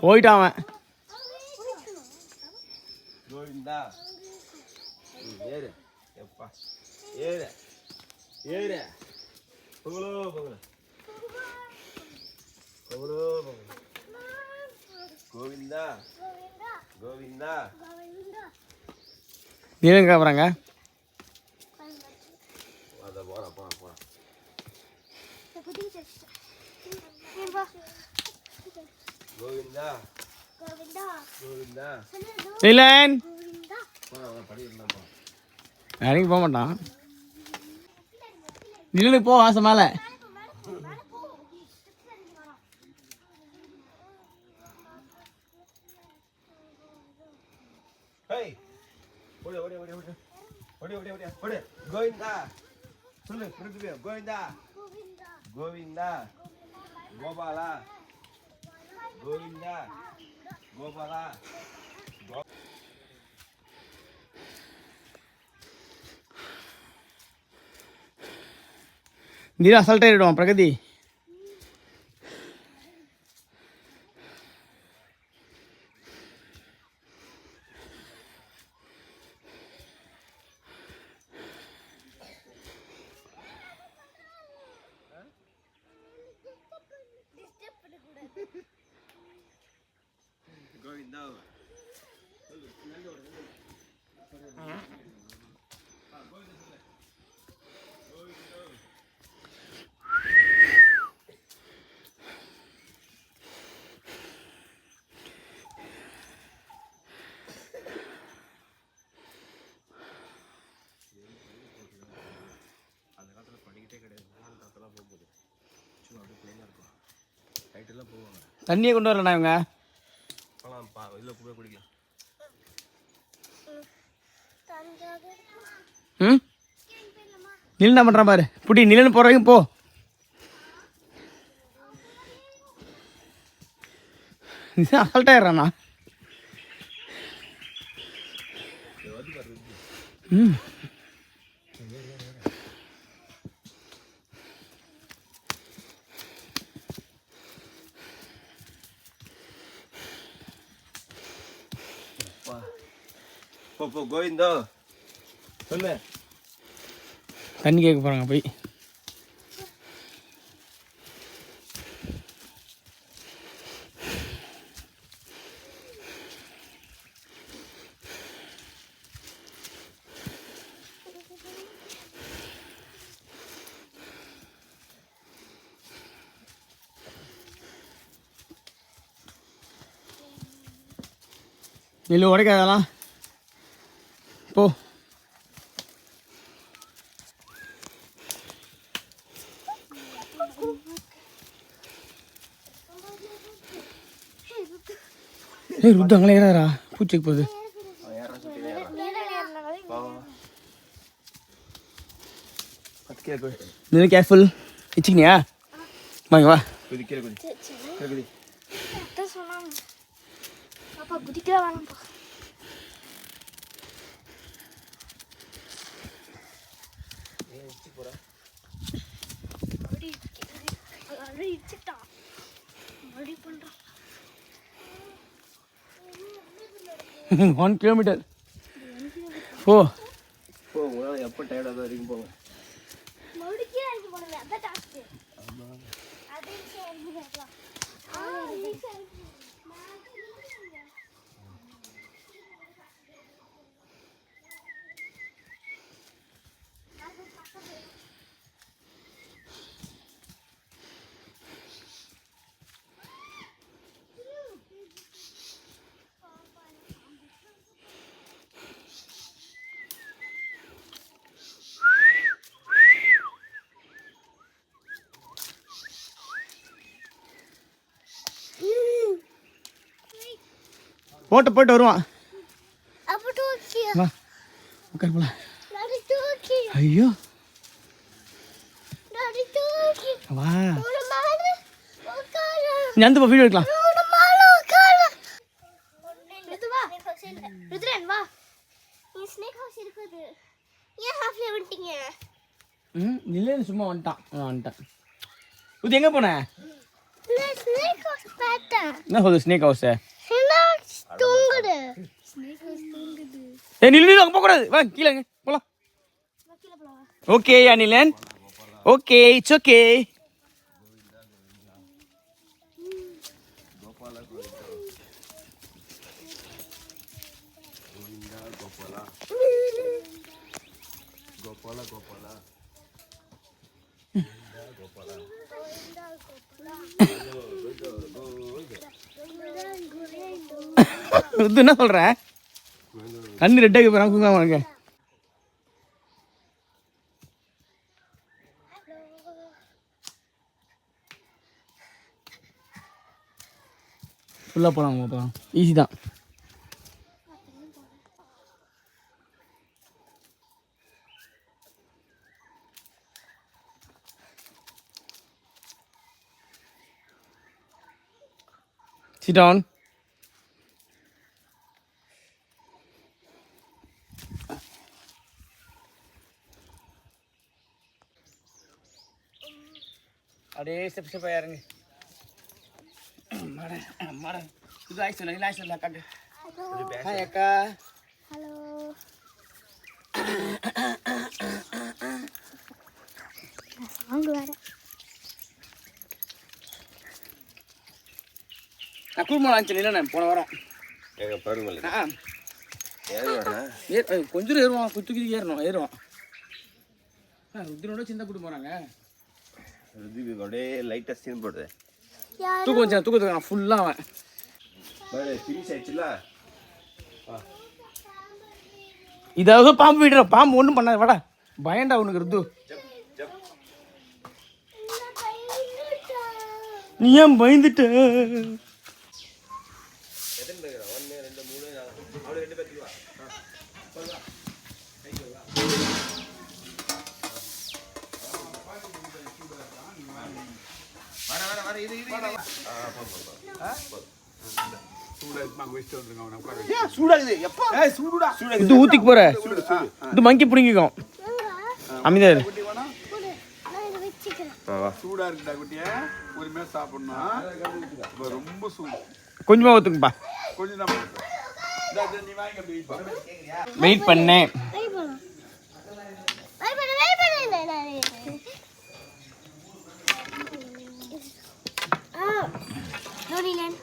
போயிட்டான் அவன். கோவிந்தா ஏறு எப்பா ஏறு ஏறு பொங்கலோ பொங்கல் பொங்கலோ பொங்கல் கோவிந்தா கோவிந்தா நீங்க போறாங்க அத போறா போறா போறா கோவிந்தா கோவிந்தா கோவிந்தா நிலன் போறா படி இருந்தா யாரையும் போக மாட்டான். நிலனுக்கு போ ஆசை மேலே. Hey, oke, Govinda, சொல்லு, பிரித்துவே, Govinda, Govinda, Gopala, Govinda, Gopala, நீரா அசால்ட்டாக ஆகிடுவான் பிரகதி. Govinda. தண்ணியை கொண்டு வரலண்ணா இவங்க. ம் நிலன் என்ன பண்ணுறான் பாரு. புடி நிலன் போகிற வரைக்கும் போ. அசால்ட்டாயிடுறாண்ணா. ம் போ கோவிந்தா சொல்லு. தண்ணி கேட்க போகிறாங்க போய். நெல் உடைக்காதலாம் போ. ஏய் ருத்து அங்கே ஏறாரா பூச்சிக்கு போகுது. நீ கேர்ஃபுல் வச்சுக்கினியா வாங்க வா. ஒன் கிலோமீட்டர் போ. எப்போ டயர்டாக வரைக்கும் போங்க. போட்டு போயிட்டு வருவான். வா உட்கார் போலாம். ஐயோ வா நீ அந்த வீடியோ எடுக்கலாம். ம் இல்லை சும்மா வந்துட்டான். வந்துட்டேன். இது எங்கே போன? snake was better. என்ன சொல்லுது ஸ்னேக் ஹவுஸ்? தூங்குது. Snake was தூங்குது. ஏய் நில்லு அங்க போக கூடாது. வா கீழ போலாம். Okay Anilan. Okay it's okay. இது என்ன சொல்ற? கண்ணு ரெட்டாக போறான் குங்காம உனக்கு. ஃபுல்லாக போகலாம் போகலாம் ஈஸி தான். Sit down. அப்படியே ஸ்டெப் ஸ்டெப்பாக இறங்கு. மேடம் இது ஆய் சொல்ல இல்லை சொல்ல காட்டு. ஹாய் அக்கா. ஹலோ. சாங் வேற. நான் குடும்பம் லான்ச்சு இல்லை நான் போன வாரம். எங்கள் பருவல் ஆ கொஞ்சம் ஏறுவான் குத்துக்கு ஏறணும் ஏறுவான். ருத்ரனோட சின்ன கூட்டு போகிறாங்க. ருத்வி அப்படியே லைட்டாக சீன் போடுது. தூக்கம் வச்சு தூக்கத்துக்கு நான் ஃபுல்லாக அவன் ஃபினிஷ் ஆயிடுச்சுல. இதாவது பாம்பு விடுற பாம்பு ஒன்றும் பண்ணாது வாடா பயண்டா உனக்கு ருத்து. நீ ஏன் பயந்துட்ட? இது ஊத்திக்கு போற இது மங்கி பிடிங்கிக்கும். அமைதியா இரு. சூடா இருக்குடா குட்டியா, பொறுமையா சாப்பிடணும். ரொம்ப சூடு. கொஞ்சமா ஊத்துக்குப்பா. கொஞ்சம் தான் நீ வாங்க வெயிட் பண்ணேன். Norilen.